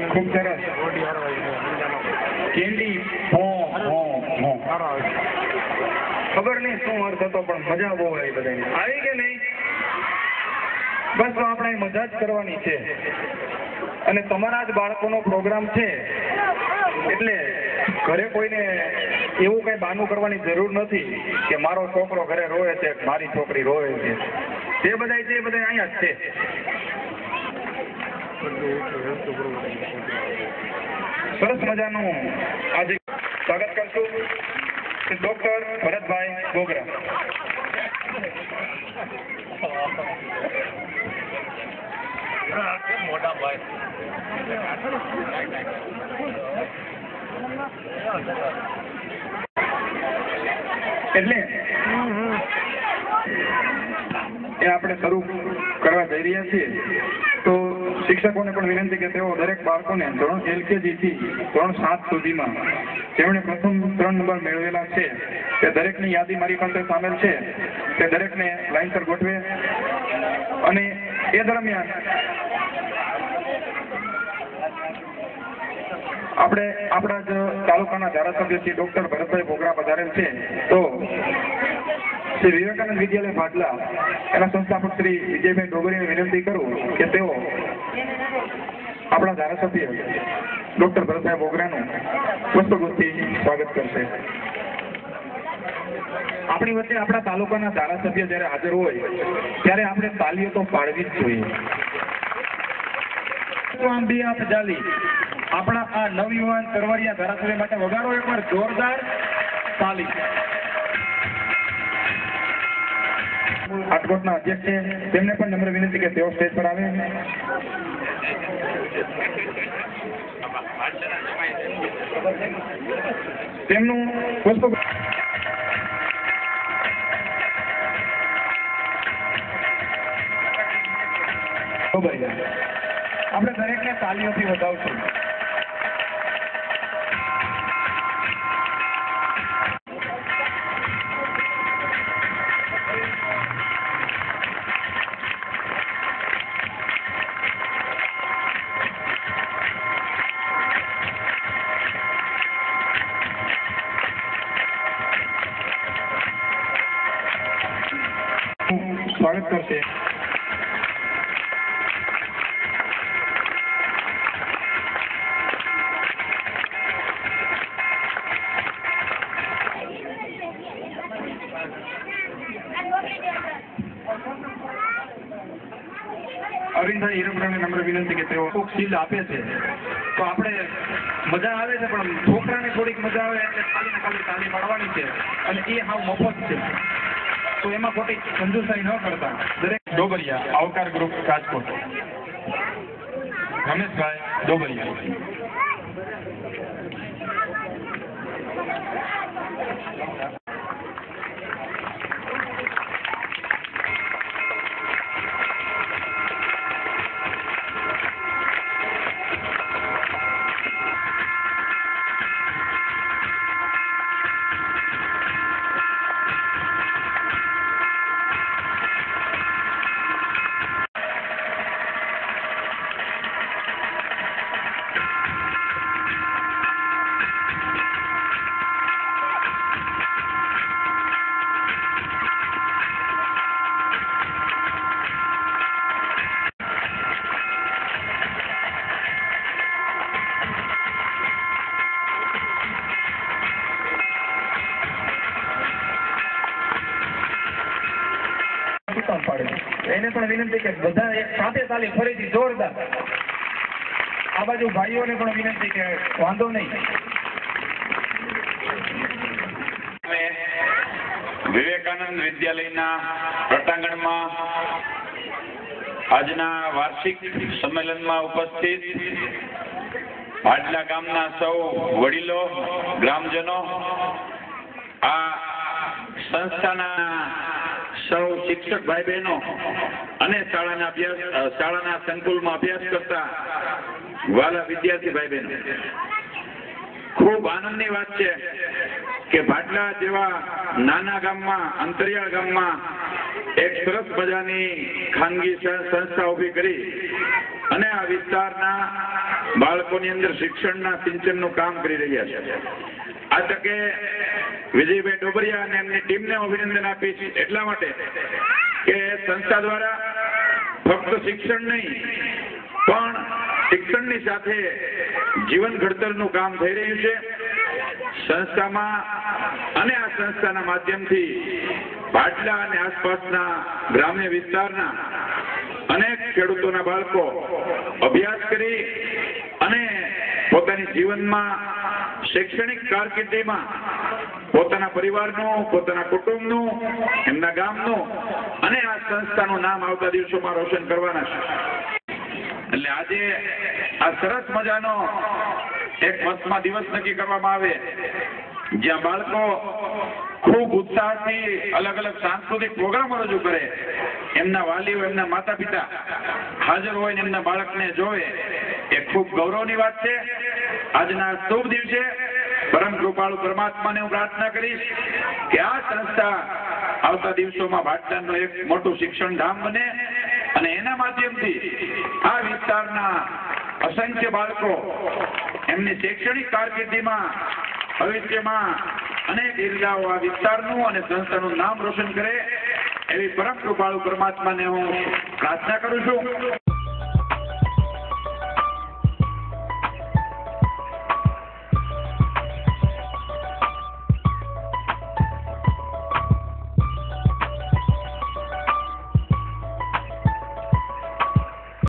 खूब सरस केंडी खबर नहीं शू अर्थ હતો પણ મજા બહુ આવી બધાને આવી કે નહીં બસ આપણે મજા જ કરવાની છે અને તમારા જ બાળકોનો પ્રોગ્રામ છે એટલે ઘરે કોઈને એવું કઈ બાનું કરવાની જરૂર નથી કે મારો છોકરો ઘરે રોવે છે મારી છોકરી રોવે છે તે બધા અહીંયા જ છે સરસ મજાનું આજે સ્વાગત કરશું ડોક્ટર ભરતભાઈ ગોગરા મોટા ભાઈ એટલે એ આપણે શરૂ કરવા જઈ રહ્યા છીએ તો શિક્ષકોને પણ વિનંતી કે તેઓ દરેક બાળકોને ધોરણ LKG થી ધોરણ 7 સુધીમાં જેમણે પ્રથમ 3 નંબર મેળવેલા છે તે દરેકની યાદી મારી પાસે સામેલ છે તે દરેકને લાઈનસર ગોઠવે અને એ દરમિયાન આપણે આપણા જ તાલુકાના ધારાસભ્ય શ્રી ડોક્ટર ભરતભાઈ ગોગરા પધારેલ છે તો શ્રી વિવેકાનંદ વિદ્યાલય ભાડલા એના સંસ્થાપક શ્રી વિજયભાઈ ડોગરીને વિનંતી કરું કે તેઓ આપણા ધારાસભ્ય ડોક્ટર ભરતભાઈ ગોગરાનું પુષ્પગુચ્છથી સ્વાગત કરશે આપણી વચ્ચે આપણા તાલુકાના ધારાસભ્ય જ્યારે હાજર હોય ત્યારે આપણે તાલીઓ તો પાડવી જ જોઈએ આમ બી આપ જાલી આપણા આ નવયુવાન તરવરિયા ધારાસભ્ય માટે વગાડો એકવાર જોરદાર તાલી રાજકોટના અધ્યક્ષ છે તેમને પણ નમ્ર વિનંતી કે તેઓ સ્ટેજ પર આવે તેમનું પુષ્પ આપણે દરેકને તાલીઓથી વધાવશું સ્વાગત કરશે અરવિંદભાઈ હીરપરાને નમ્ર વિનંતી કે તેઓ શીલ આપે છે તો આપણે મજા આવે છે પણ છોકરાને થોડીક મજા આવે એટલે ખાલી તાળી પાડવાની છે અને એ હાવ મફત છે તો એમાં ખોટી કંજુસાઈ ન કરતા દરેક ડોબરિયા આવકાર ગ્રુપ રાજકોટ રમેશભાઈ ડોબરિયા શું કામ પાડે એને પણ વિનંતી કે બધા એક સાથે તાલી ફરીથી જોરદાર આ બાજુ ભાઈઓને પણ વિનંતી કે વાંધો નહીં વિવેકાનંદ વિદ્યાલયના પ્રટાંગણમાં આજના વાર્ષિક સંમેલનમાં ઉપસ્થિત ભાડલા ગામના સૌ વડીલો ગ્રામજનો આ સંસ્થાના સૌ શિક્ષક ભાઈ બહેનો અને શાળાના સંકુલમાં અભ્યાસ કરતા વાલા વિદ્યાર્થી ભાઈ બહેનો ખૂબ આનંદની વાત છે કે ભાડલા જેવા નાના ગામમાં અંતરિયાળ ગામમાં એક સરસ મજાની ખાનગી સંસ્થા ઊભી કરી અને આ વિસ્તારના બાળકોની અંદર શિક્ષણના સિંચનનું કામ કરી રહ્યા છે. આ તકે વિજયભાઈ ડોબરિયા અને એમની ટીમને અભિનંદન આપીશ એટલા માટે કે સંસ્થા દ્વારા ફક્ત શિક્ષણ નહીં પણ શિક્ષણની સાથે જીવન ઘડતરનું કામ થઈ રહ્યું છે. સંસ્થામાં અને આ સંસ્થાના માધ્યમથી ભાડલા અને આસપાસના ગ્રામ્ય વિસ્તારના અનેક ખેડૂતોના બાળકો અભ્યાસ કરી અને પોતાની જીવનમાં શૈક્ષણિક કારકિર્દીમાં પોતાના પરિવારનું પોતાના કુટુંબનું એમના ગામનું અને આ સંસ્થાનું નામ આવતા દિવસોમાં રોશન કરવાના છે. એટલે આજે આ સરસ મજાનો એક વર્ષમાં દિવસ નક્કી કરવામાં આવે જ્યાં બાળકો ખૂબ ઉત્સાહથી અલગ અલગ સાંસ્કૃતિક પ્રોગ્રામો રજૂ કરે, એમના વાલીઓ એમના માતા પિતા હાજર હોય ને એમના બાળકને જોવે એ ખૂબ ગૌરવની વાત છે. આજના શુભ દિવસે પરમ કૃપાળુ પરમાત્માને હું પ્રાર્થના કરીશ કે આ સંસ્થા આવતા દિવસોમાં ભાડલાનું એક મોટું શિક્ષણ ધામ બને અને એના માધ્યમથી આ વિસ્તારના અસંખ્ય બાળકો એમની શૈક્ષણિક કારકિર્દીમાં ભવિષ્યમાં અનેક જિલ્લાઓ આ વિસ્તારનું અને સંસ્થાનું નામ રોશન કરે એવી પરમ કૃપાળુ પરમાત્માને હું પ્રાર્થના કરું છું.